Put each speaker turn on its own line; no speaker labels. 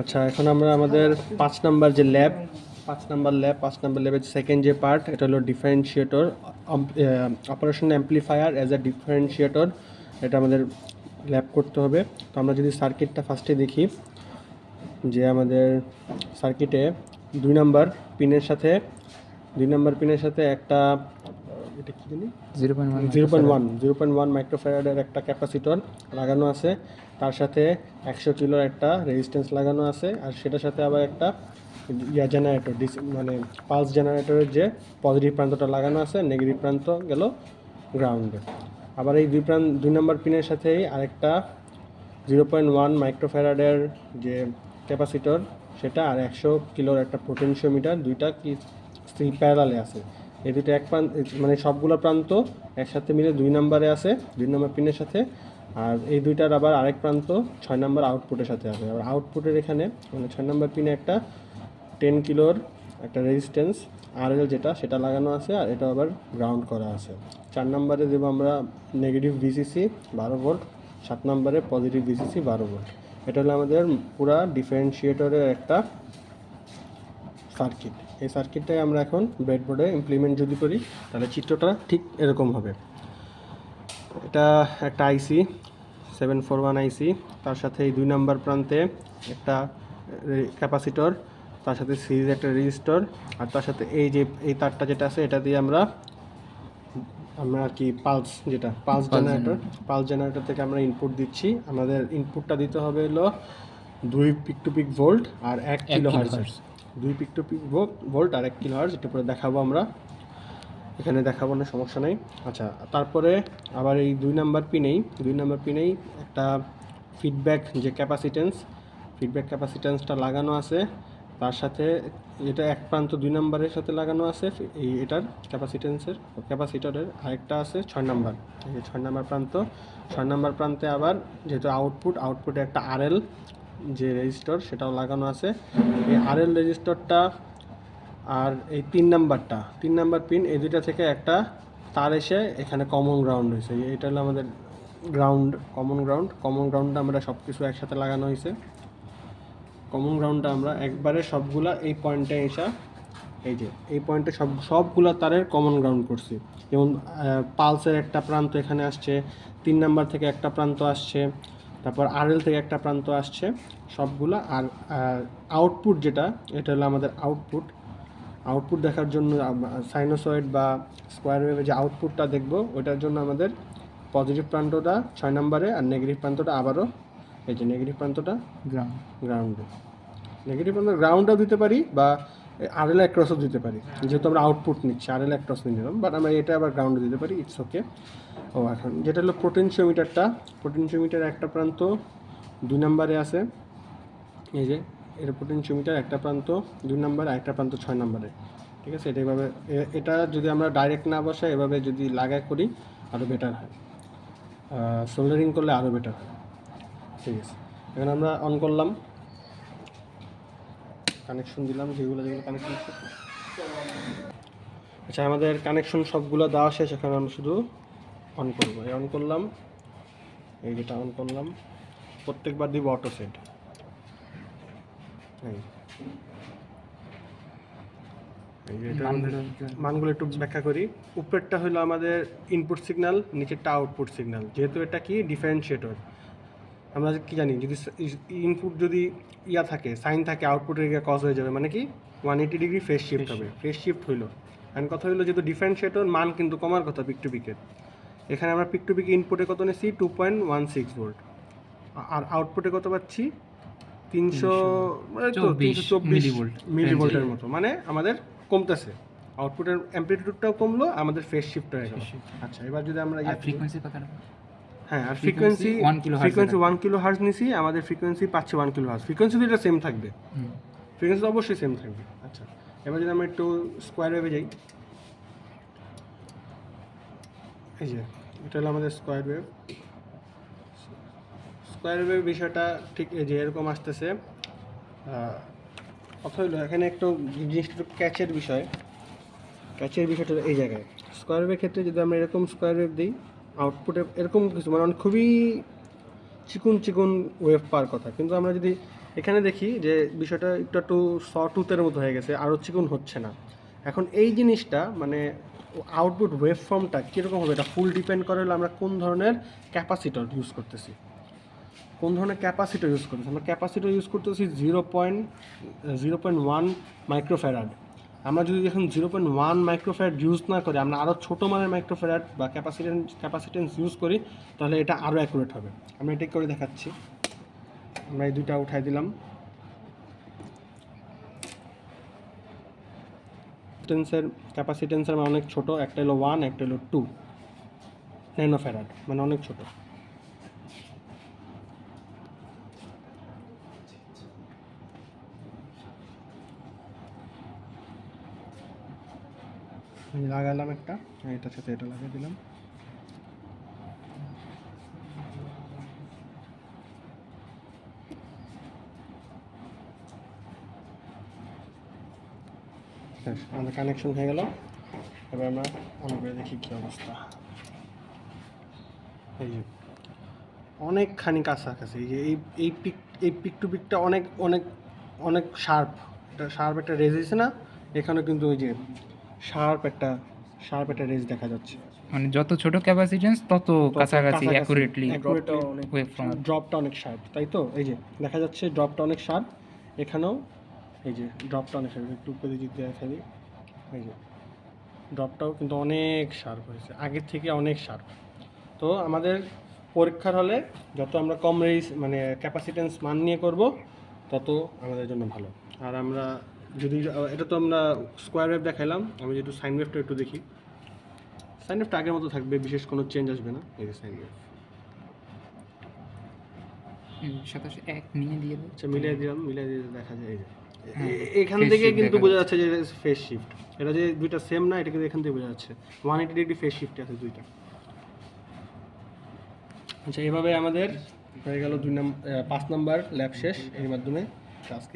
আচ্ছা, এখন আমরা আমাদের 5 নাম্বার ল্যাবের সেকেন্ড যে পার্ট, এটা হলো differentiator, operation amplifier as a differentiator. এটা আমাদের ল্যাব করতে হবে। তো আমরা যদি সার্কিটটা ফার্স্টে দেখি, যে আমাদের সার্কিটে 2 নাম্বার পিনের সাথে একটা, এটা কি জানি, 0.1 মাইক্রোফ্যারাডের একটা ক্যাপাসিটর লাগানো আছে। তার সাথে 100 কিলোর একটা রেজিস্ট্যান্স লাগানো আছে। আর সেটার সাথে আবার একটা জেনারেটর, মানে পালস জেনারেটরের যে পজিটিভ প্রান্তটা লাগানো আছে, নেগেটিভ প্রান্ত গেল গ্রাউন্ডে। আবার এই 2 নাম্বার পিনের সাথেই আরেকটা 0.1 মাইক্রোফ্যারাডের যে ক্যাপাসিটর, সেটা আর 100 কিলোর একটা পোটেনশিওমিটার, দুইটা কি প্যারালালে আছে। এই দুটো এক প্রান্ত, মানে সবগুলো প্রান্ত একসাথে মিলে 2 নাম্বারে আছে, 2 নাম্বার পিনের সাথে। আর এই দুইটার আবার আরেক প্রান্ত 6 নাম্বার আউটপুটের সাথে আছে। আর আউটপুটের এখানে মানে 6 নাম্বার পিনে একটা 10 কিলোর একটা রেজিস্ট্যান্স আরএল যেটা, সেটা লাগানো আছে। আর এটা আবার গ্রাউন্ড করা আছে। 4 নাম্বারে দেবো আমরা নেগেটিভ ভিসিসি 12 ভোল্ট, 7 নাম্বারে পজিটিভ ভিসিসি 12 ভোল্ট। এটা হলো আমাদের পুরা ডিফারেন্সিয়েটরের একটা সার্কিট। এই সার্কিটটাই আমরা এখন ব্রেডবোর্ডে ইমপ্লিমেন্ট যদি করি, তাহলে চিত্রটা ঠিক এরকম হবে। এটা একটা আইসি 741 আইসি, তার সাথে এই 2 নাম্বার প্রান্তে একটা ক্যাপাসিটর, তার সাথে সিরিজ একটা রেজিস্টর, আর তার সাথে এই তারটা যেটা আছে, এটা দিয়ে আমরা আর কি পালস জেনারেটর থেকে আমরা ইনপুট দিচ্ছি। আমাদের ইনপুটটা দিতে হবে হলো 2 পিক টু পিক ভোল্ট আর 1 kilo hertz. 2 peak to peak volt আর 1 কিলো হার্জ, এটা পরে দেখাবো আমরা, এখানে দেখাবো না, সমস্যা নেই। আচ্ছা, তারপরে আবার এই 2 নাম্বার পিনেই একটা ফিডব্যাক ক্যাপাসিটেন্সটা লাগানো আছে। তার সাথে এটা এক প্রান্ত 2 নাম্বারের সাথে লাগানো আছে, এটার ক্যাপাসিটরের আরেকটা আছে 6 নাম্বার, এই যে 6 নাম্বার প্রান্ত। 6 নাম্বার প্রান্তে আবার যেহেতু আউটপুটে একটা আরএল যে রেজিস্টর, সেটাও লাগানো আছে। এই আরএল রেজিস্টরটা আর এই 3 নাম্বার পিন, এই দুইটা থেকে একটা তার এসে এখানে কমন গ্রাউন্ড হয়েছে। এটা হলো আমাদের কমন গ্রাউন্ডটা আমরা সব কিছু একসাথে লাগানো হয়েছে। কমন গ্রাউন্ডটা আমরা একবারে সবগুলা এই পয়েন্টে এসে, এই পয়েন্টে সবগুলা তারের কমন গ্রাউন্ড করছি। যেমন পালসের একটা প্রান্ত এখানে আসছে, 3 নাম্বার থেকে একটা প্রান্ত আসছে, তারপর আরএল থেকে একটা প্রান্ত আসছে, সবগুলা। আর আউটপুট যেটা, এটা হলো আমাদের আউটপুট দেখার জন্য সাইনোসয়েড বা স্কোয়ার ওয়েভে যে আউটপুটটা দেখব, ওটার জন্য আমাদের পজিটিভ প্রান্তটা 6 নাম্বারে, আর নেগেটিভ প্রান্তটা আবারও এই যে নেগেটিভ প্রান্তটা গ্রাউন্ডে। নেগেটিভ প্রান্ত গ্রাউন্ডও দিতে পারি বা আরএল অ্যাক্রসও দিতে পারি, যেহেতু আমরা আউটপুট নিচ্ছি, আরএল অ্যাক্রস নিয়ে নিলাম, বাট আমরা এটা আবার গ্রাউন্ডে দিতে পারি, ইটস ওকে। এখন যেটা হলো পোটেনশিওমিটার একটা প্রান্ত 2 নাম্বারে আছে, এই যে এর পোটেনশিওমিটার একটা প্রান্ত 2 নাম্বার, আর একটা প্রান্ত 6 নাম্বারে, ঠিক আছে। এটা যদি আমরা ডাইরেক্ট না বসাই, এভাবে যদি লাগাই করি, আরও বেটার হয়। সোল্ডারিং করলে আরও বেটার হয়, ঠিক আছে। এখন আমরা অন করলাম, কানেকশন দিলাম, যেগুলো কানেকশন। আচ্ছা, আমাদের কানেকশন সবগুলো দেওয়া শেষ। এখন আমরা শুধু অন করবো। অন করলাম, এই যেটা অন করলাম, প্রত্যেকবার দিব অটো সেট। মানগুলো একটু ব্যাখ্যা করি। উপরেরটা হলো আমাদের ইনপুট সিগন্যাল, নিচেরটা আউটপুট সিগন্যাল। যেহেতু এটা কি ডিফারেন্সিয়েটর, আমরা কি জানি, যদি ইনপুট যদি থাকে, সাইন থাকে, আউটপুটের গিয়ে কজ হয়ে যাবে, মানে কি 180 ডিগ্রি ফেজ শিফট হবে। ফেজ শিফট হইলো, এখন কথা হলো যেহেতু ডিফারেন্সিয়েটর, মান কিন্তু কমার কথা পিক টু পিকের। এখানে আমরা পিক টু পিক ইনপুটে কত নিচ্ছি, 2.16 ভোল্ট, আর আউটপুটে কত পাচ্ছি, 324 মিলিভোল্টের মতো। মানে আমাদের কমতেছে, আউটপুটের অ্যাম্পলিটিউডটাও কমলো, আমাদের ফেজ শিফট হয়ে গেল। আচ্ছা, এবার যদি আমরা
ফ্রিকোয়েন্সি কথা,
হ্যাঁ, আর ফ্রিকোয়েন্সি 1 কিলো হার্জ নিছি, আমাদের ফ্রিকোয়েন্সি পাচ্ছে 1 কিলো হার্জ। ফ্রিকোয়েন্সি তো এটা সেম থাকবে, ফ্রিকোয়েন্সি অবশ্যই সেম থাকবে। আচ্ছা, এবার যদি আমরা একটু স্কোয়ার ওয়েভে যাই, এই যে এটা হলো আমাদের স্কোয়ার ওয়েভ বিষয়টা ঠিক এই যে এরকম আসতেছে। কথা হলো এখানে একটু জিনিসটা একটু ক্যাচের বিষয়টা এই জায়গায়। স্কোয়ার ওয়েভের ক্ষেত্রে যদি আমরা এরকম স্কোয়ার ওয়েভ দিই, আউটপুটে এরকম কিছু, মানে খুবই চিকুন চিকুন ওয়েভ পাওয়ার কথা, কিন্তু আমরা যদি এখানে দেখি যে বিষয়টা একটু একটু টুথের মতো হয়ে গেছে, আরও চিকুন হচ্ছে না। এখন এই জিনিসটা মানে আউটপুট ওয়েভ ফর্মটা কীরকম হবে, এটা ফুল ডিপেন্ড করে হলো আমরা কোন ধরনের ক্যাপাসিটর ইউজ করতেছি। আমরা ক্যাপাসিটর ইউজ করতেছি 0.1 মাইক্রোফ্যারাড। আমরা যদি এখন 0.1 মাইক্রোফ্যারাড ইউজ না করি, আমরা আরও ছোটো মানের মাইক্রোফ্যারাড বা ক্যাপাসিটেন্স ইউজ করি, তাহলে এটা আরও অ্যাকুরেট হবে। আমরা এটা করে দেখাচ্ছি। আমরা এই দুইটা উঠাই দিলাম। ক্যাপাসিটেন্সের মানে অনেক ছোটো, একটা হলো 1, একটা হলো 2 ন্যানোফ্যারাড, মানে অনেক ছোটো। লাগালাম একটা, এটার সাথে এটা লাগিয়ে দিলাম। আমাদের কানেকশন হয়ে গেল। এবার আমরা অন করে দেখি কী অবস্থা। এই যে অনেকখানি কাছাকাছি, এই যে এই পিক টু পিকটা অনেক অনেক অনেক শার্প, একটা রেজ হয়েছে না, এখানে কিন্তু ওই যে শার্প একটা রেজ দেখা যাচ্ছে।
মানে যত ছোট ক্যাপাসিটেন্স তত কাছাকাছি অ্যাকুরেটলি
ড্রপটা অনেক শার্প, তাই তো? এই যে দেখা যাচ্ছে ড্রপটা অনেক শার্প, এখানেও এই যে ড্রপটা অনেক শার্প, একটু উপরে দিক দিয়ে দেখা দিই। এই যে ড্রপটাও কিন্তু অনেক শার্প হয়েছে, আগের থেকে অনেক শার্প। তো আমাদের পরীক্ষার হলে যত আমরা কম রেঞ্জ মানে ক্যাপাসিটেন্স মান নিয়ে করব, তত আমাদের জন্য ভালো। আর আমরা যদি এটা তো আমরা স্কোয়ার ওয়েভ দেখাইলাম, আমি যদি সাইন ওয়েভটা একটু দেখি, সাইন ওয়েভটা আগের মতো থাকবে, বিশেষ কোনো চেঞ্জ আসবে না। এই যে সাইন ওয়েভ
27 নিয়ে দিয়ে
আচ্ছা মিলিয়ে দিয়ে দেখা যায়। এই যে এখান থেকে কিন্তু বোঝা যাচ্ছে যে ফেজ শিফট, এটা যে দুইটা সেম না, এটা কিন্তু এখান থেকে বোঝা যাচ্ছে 180 ডিগ্রি ফেজ শিফট আছে দুইটা। আচ্ছা, এভাবে আমাদের হয়ে গেল 5 নাম্বার ল্যাব শেষ। এর মাধ্যমে আজকে